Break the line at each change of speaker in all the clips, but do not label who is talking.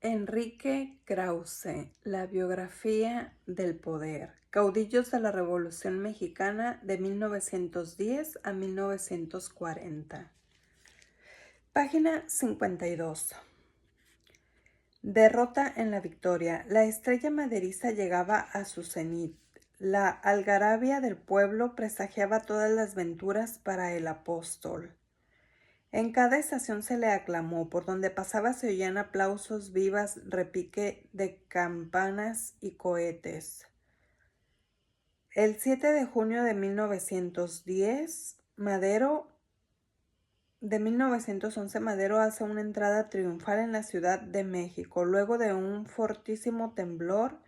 Enrique Krause, la biografía del poder. Caudillos de la Revolución Mexicana de 1910 a 1940. Página 52. Derrota en la victoria. La estrella maderista llegaba a su cenit. La algarabía del pueblo presagiaba todas las venturas para el apóstol. En cada estación se le aclamó, por donde pasaba se oían aplausos, vivas, repique de campanas y cohetes. El 7 de junio de 1911, Madero hace una entrada triunfal en la Ciudad de México, luego de un fortísimo temblor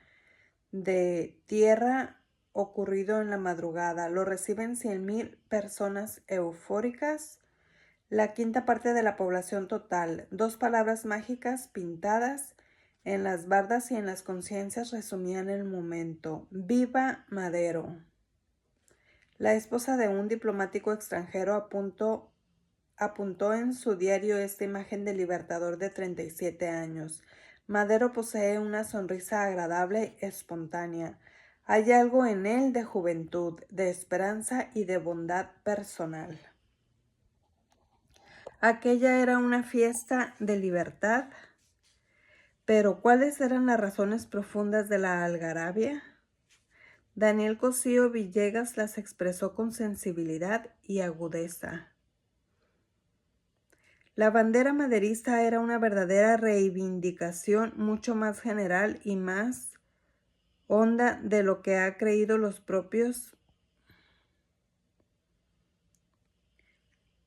de tierra ocurrido en la madrugada. Lo reciben 100,000 personas eufóricas, la quinta parte de la población total. Dos palabras mágicas pintadas en las bardas y en las conciencias resumían el momento: ¡Viva Madero! La esposa de un diplomático extranjero apuntó en su diario esta imagen del libertador de 37 años. Madero posee una sonrisa agradable, espontánea. Hay algo en él de juventud, de esperanza y de bondad personal. Aquella era una fiesta de libertad, pero ¿cuáles eran las razones profundas de la algarabia? Daniel Cosío Villegas las expresó con sensibilidad y agudeza. La bandera maderista era una verdadera reivindicación mucho más general y más honda de lo que han creído los propios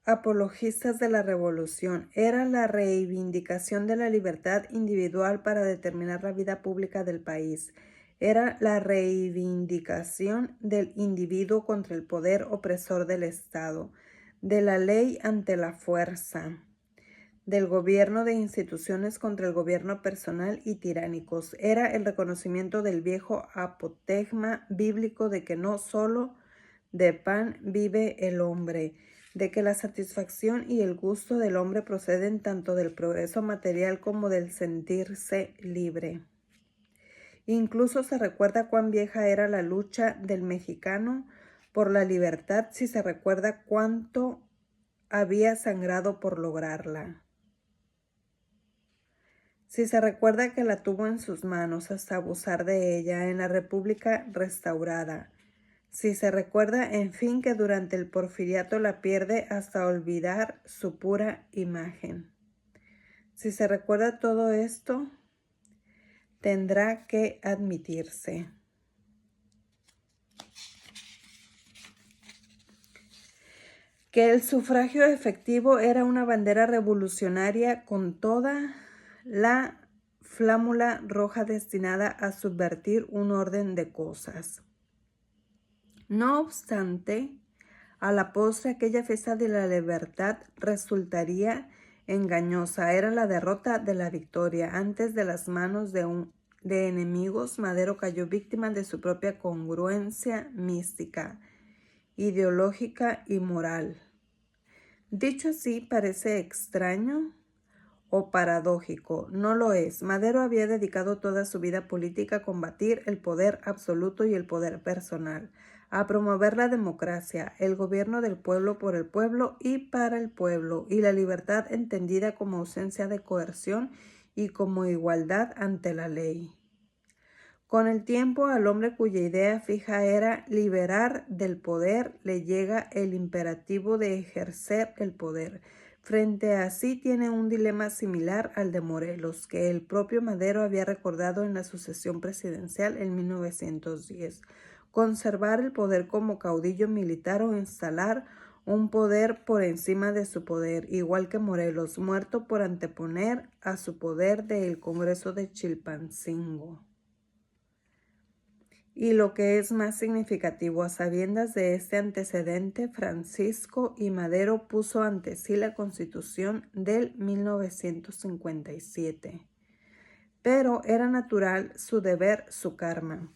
apologistas de la revolución. Era la reivindicación de la libertad individual para determinar la vida pública del país. Era la reivindicación del individuo contra el poder opresor del Estado, de la ley ante la fuerza, del gobierno de instituciones contra el gobierno personal y tiránicos. Era el reconocimiento del viejo apotegma bíblico de que no solo de pan vive el hombre, de que la satisfacción y el gusto del hombre proceden tanto del progreso material como del sentirse libre. Incluso se recuerda cuán vieja era la lucha del mexicano por la libertad, si se recuerda cuánto había sangrado por lograrla. Si se recuerda que la tuvo en sus manos hasta abusar de ella en la República restaurada. Si se recuerda, en fin, que durante el porfiriato la pierde hasta olvidar su pura imagen. Si se recuerda todo esto, tendrá que admitirse que el sufragio efectivo era una bandera revolucionaria con toda la flámula roja destinada a subvertir un orden de cosas. No obstante, a la postre aquella fiesta de la libertad resultaría engañosa. Era la derrota de la victoria. Antes de las manos de enemigos, Madero cayó víctima de su propia congruencia mística, ideológica y moral. Dicho así, parece extraño o paradójico. No lo es. Madero había dedicado toda su vida política a combatir el poder absoluto y el poder personal, a promover la democracia, el gobierno del pueblo por el pueblo y para el pueblo, y la libertad entendida como ausencia de coerción y como igualdad ante la ley. Con el tiempo, al hombre cuya idea fija era liberar del poder, le llega el imperativo de ejercer el poder. Frente a sí tiene un dilema similar al de Morelos, que el propio Madero había recordado en la sucesión presidencial en 1910. Conservar el poder como caudillo militar o instalar un poder por encima de su poder, igual que Morelos, muerto por anteponer a su poder del Congreso de Chilpancingo. Y lo que es más significativo, a sabiendas de este antecedente, Francisco I. Madero puso ante sí la Constitución del 1957. Pero era natural su deber, su karma.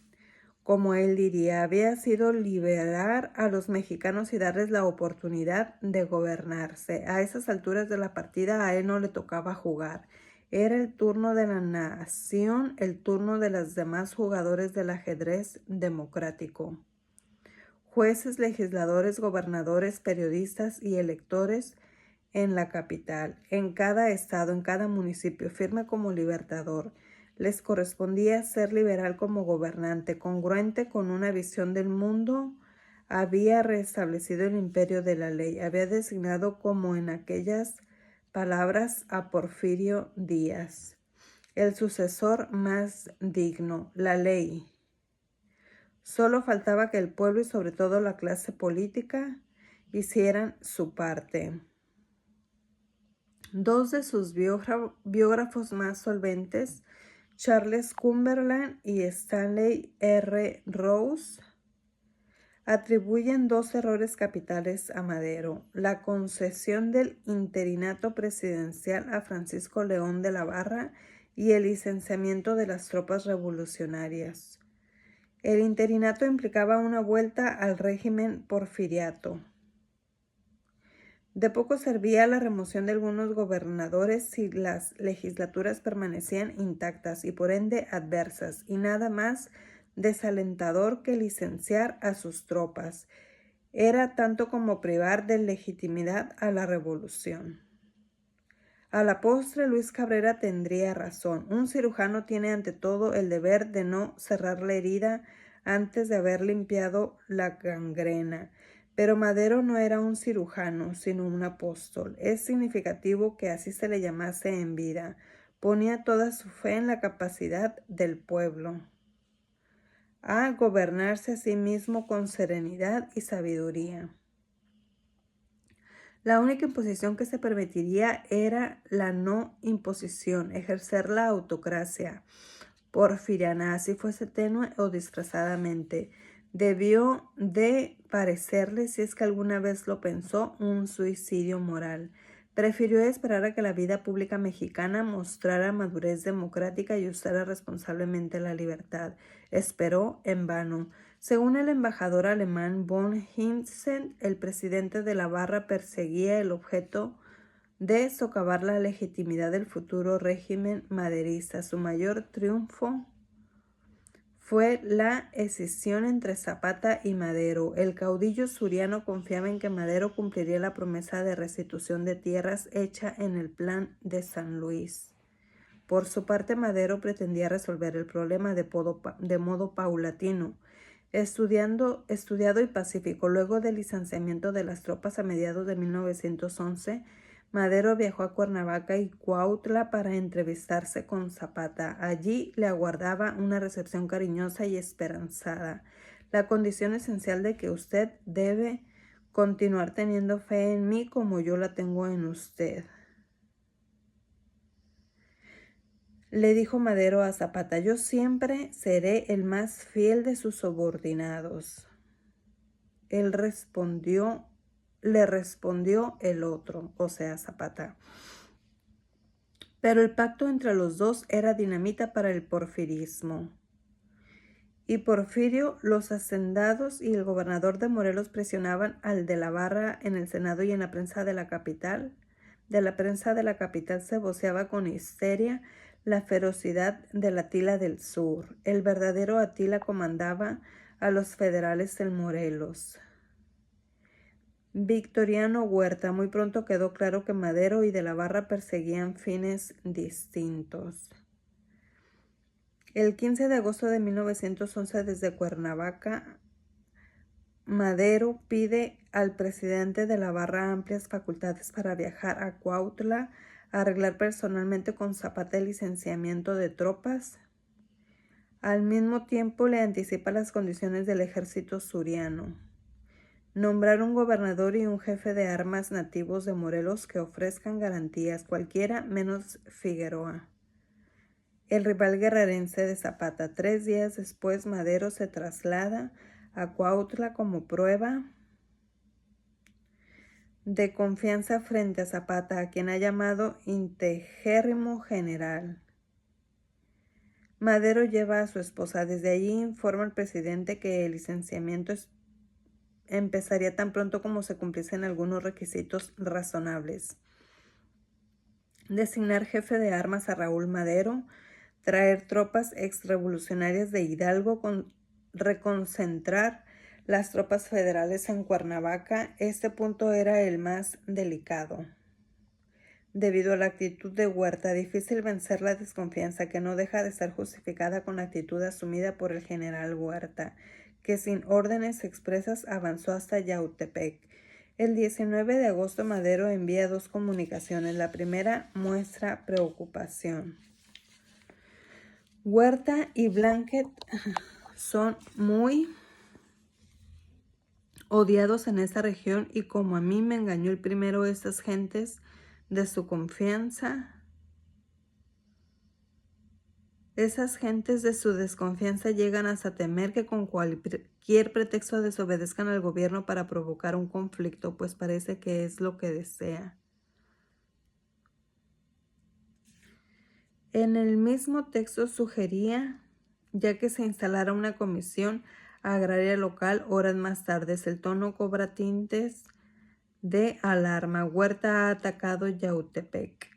Como él diría, había sido liberar a los mexicanos y darles la oportunidad de gobernarse. A esas alturas de la partida a él no le tocaba jugar. Era el turno de la nación, el turno de los demás jugadores del ajedrez democrático. Jueces, legisladores, gobernadores, periodistas y electores en la capital, en cada estado, en cada municipio, firme como libertador. Les correspondía ser liberal como gobernante, congruente con una visión del mundo. Había restablecido el imperio de la ley, había designado como en aquellas palabras a Porfirio Díaz, el sucesor más digno, la ley. Solo faltaba que el pueblo y sobre todo la clase política hicieran su parte. Dos de sus biógrafos más solventes, Charles Cumberland y Stanley R. Rose, atribuyen dos errores capitales a Madero: la concesión del interinato presidencial a Francisco León de la Barra y el licenciamiento de las tropas revolucionarias. El interinato implicaba una vuelta al régimen porfiriato. De poco servía la remoción de algunos gobernadores si las legislaturas permanecían intactas y por ende adversas, y nada más desalentador que licenciar a sus tropas. Era tanto como privar de legitimidad a la revolución. A la postre, Luis Cabrera tendría razón. Un cirujano tiene ante todo el deber de no cerrar la herida antes de haber limpiado la gangrena. Pero Madero no era un cirujano, sino un apóstol. Es significativo que así se le llamase en vida. Ponía toda su fe en la capacidad del pueblo a gobernarse a sí mismo con serenidad y sabiduría. La única imposición que se permitiría era la no imposición, ejercer la autocracia porfiriana, así fuese tenue o disfrazadamente. Debió de parecerle, si es que alguna vez lo pensó, un suicidio moral. Prefirió esperar a que la vida pública mexicana mostrara madurez democrática y usara responsablemente la libertad. Esperó en vano. Según el embajador alemán von Hintzen, el presidente de la Barra perseguía el objeto de socavar la legitimidad del futuro régimen maderista. Su mayor triunfo fue la escisión entre Zapata y Madero. El caudillo suriano confiaba en que Madero cumpliría la promesa de restitución de tierras hecha en el Plan de San Luis. Por su parte, Madero pretendía resolver el problema de modo paulatino, estudiado y pacífico. Luego del licenciamiento de las tropas a mediados de 1911, Madero viajó a Cuernavaca y Cuautla para entrevistarse con Zapata. Allí le aguardaba una recepción cariñosa y esperanzada. La condición esencial de que usted debe continuar teniendo fe en mí como yo la tengo en usted, le dijo Madero a Zapata. Yo siempre seré el más fiel de sus subordinados. Le respondió el otro, o sea, Zapata. Pero el pacto entre los dos era dinamita para el porfirismo. Y Porfirio, los hacendados y el gobernador de Morelos presionaban al de la Barra en el Senado y en la prensa de la capital. De la prensa de la capital se voceaba con histeria la ferocidad del Atila del Sur. El verdadero Atila comandaba a los federales en Morelos. Victoriano Huerta. Muy pronto quedó claro que Madero y de la Barra perseguían fines distintos. El 15 de agosto de 1911, desde Cuernavaca, Madero pide al presidente de la Barra amplias facultades para viajar a Cuautla, arreglar personalmente con Zapata el licenciamiento de tropas. Al mismo tiempo le anticipa las condiciones del ejército suriano. Nombrar un gobernador y un jefe de armas nativos de Morelos que ofrezcan garantías, cualquiera menos Figueroa, el rival guerrerense de Zapata. 3 días después, Madero se traslada a Cuautla como prueba de confianza frente a Zapata, a quien ha llamado integérrimo general. Madero lleva a su esposa. Desde allí informa al presidente que el licenciamiento empezaría tan pronto como se cumpliesen algunos requisitos razonables. designar jefe de armas a Raúl Madero, traer tropas exrevolucionarias de Hidalgo, reconcentrar las tropas federales en Cuernavaca. Este punto era el más delicado. Debido a la actitud de Huerta, difícil vencer la desconfianza que no deja de ser justificada con la actitud asumida por el general Huerta, que sin órdenes expresas avanzó hasta Yautepec. El 19 de agosto Madero envía 2 comunicaciones. La primera muestra preocupación. Huerta y Blanquet son muy odiados en esta región y como a mí me engañó el primero, estas gentes de su confianza, esas gentes de su desconfianza llegan hasta temer que con cualquier pretexto desobedezcan al gobierno para provocar un conflicto, pues parece que es lo que desea. En el mismo texto sugería, ya que se instalara una comisión agraria local, horas más tarde el tono cobra tintes de alarma. Huerta ha atacado Yautepec.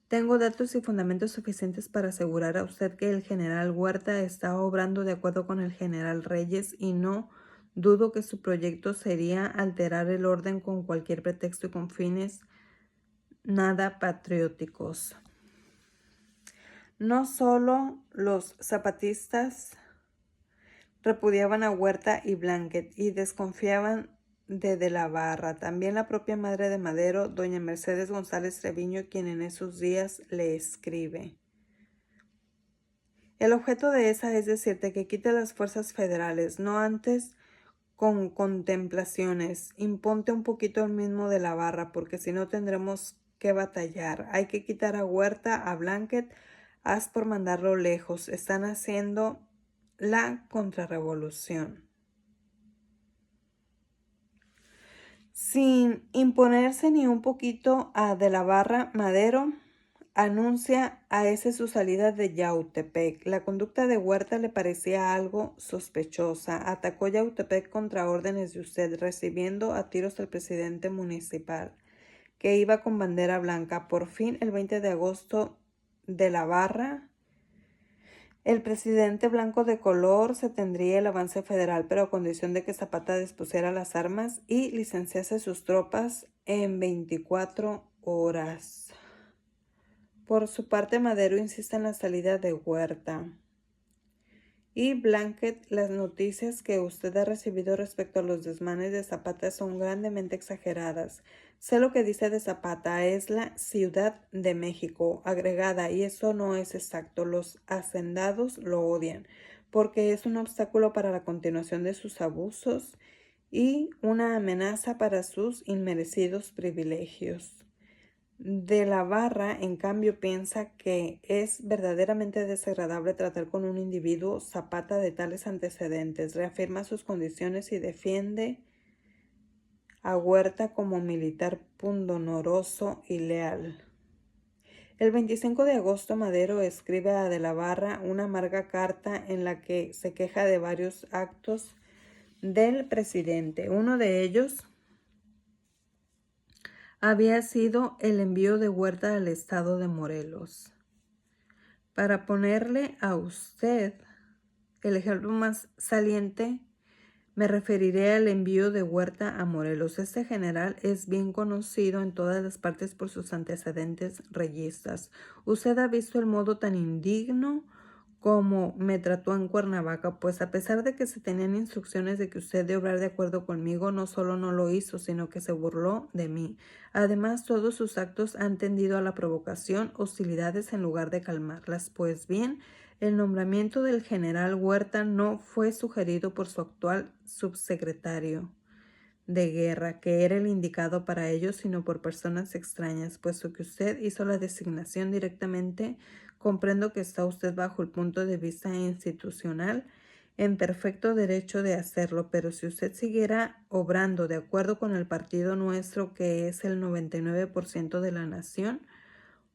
Tengo datos y fundamentos suficientes para asegurar a usted que el general Huerta está obrando de acuerdo con el general Reyes y no dudo que su proyecto sería alterar el orden con cualquier pretexto y con fines nada patrióticos. No solo los zapatistas repudiaban a Huerta y Blanquet y desconfiaban de la Barra, también la propia madre de Madero, doña Mercedes González Treviño, quien en esos días le escribe. El objeto de esa es decirte que quite las fuerzas federales, no antes con contemplaciones. Imponte un poquito el mismo de la Barra, porque si no tendremos que batallar. Hay que quitar a Huerta, a Blanquet, haz por mandarlo lejos. Están haciendo la contrarrevolución. Sin imponerse ni un poquito a De la Barra, Madero anuncia a ese su salida de Yautepec. La conducta de Huerta le parecía algo sospechosa. Atacó Yautepec contra órdenes de usted, recibiendo a tiros al presidente municipal, que iba con bandera blanca. Por fin, el 20 de agosto, De la Barra, el presidente blanco de color, se tendría el avance federal, pero a condición de que Zapata dispusiera las armas y licenciase sus tropas en 24 horas. Por su parte, Madero insiste en la salida de Huerta. Y Blanquet, las noticias que usted ha recibido respecto a los desmanes de Zapata son grandemente exageradas. Sé lo que dice de Zapata, es la Ciudad de México agregada, y eso no es exacto. Los hacendados lo odian, porque es un obstáculo para la continuación de sus abusos y una amenaza para sus inmerecidos privilegios. De la Barra, en cambio, piensa que es verdaderamente desagradable tratar con un individuo Zapata de tales antecedentes, reafirma sus condiciones y defiende a Huerta como militar pundonoroso y leal. El 25 de agosto Madero escribe a De la Barra una amarga carta en la que se queja de varios actos del presidente. Uno de ellos había sido el envío de Huerta al estado de Morelos. Para ponerle a usted el ejemplo más saliente, me referiré al envío de Huerta a Morelos. Este general es bien conocido en todas las partes por sus antecedentes reyistas. Usted ha visto el modo tan indigno como me trató en Cuernavaca, pues a pesar de que se tenían instrucciones de que usted de obrar de acuerdo conmigo, no solo no lo hizo, sino que se burló de mí. Además, todos sus actos han tendido a la provocación, hostilidades en lugar de calmarlas. Pues bien, el nombramiento del general Huerta no fue sugerido por su actual subsecretario de guerra, que era el indicado para ello, sino por personas extrañas, puesto que usted hizo la designación directamente. Comprendo que está usted bajo el punto de vista institucional en perfecto derecho de hacerlo, pero si usted siguiera obrando de acuerdo con el partido nuestro, que es el 99% de la nación,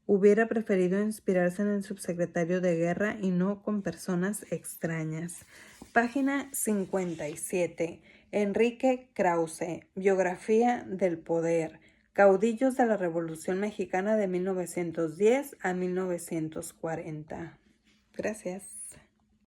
hubiera preferido inspirarse en el subsecretario de guerra y no con personas extrañas. Página 57. Enrique Krause, Biografía del Poder. Caudillos de la Revolución Mexicana de 1910 a 1940. Gracias.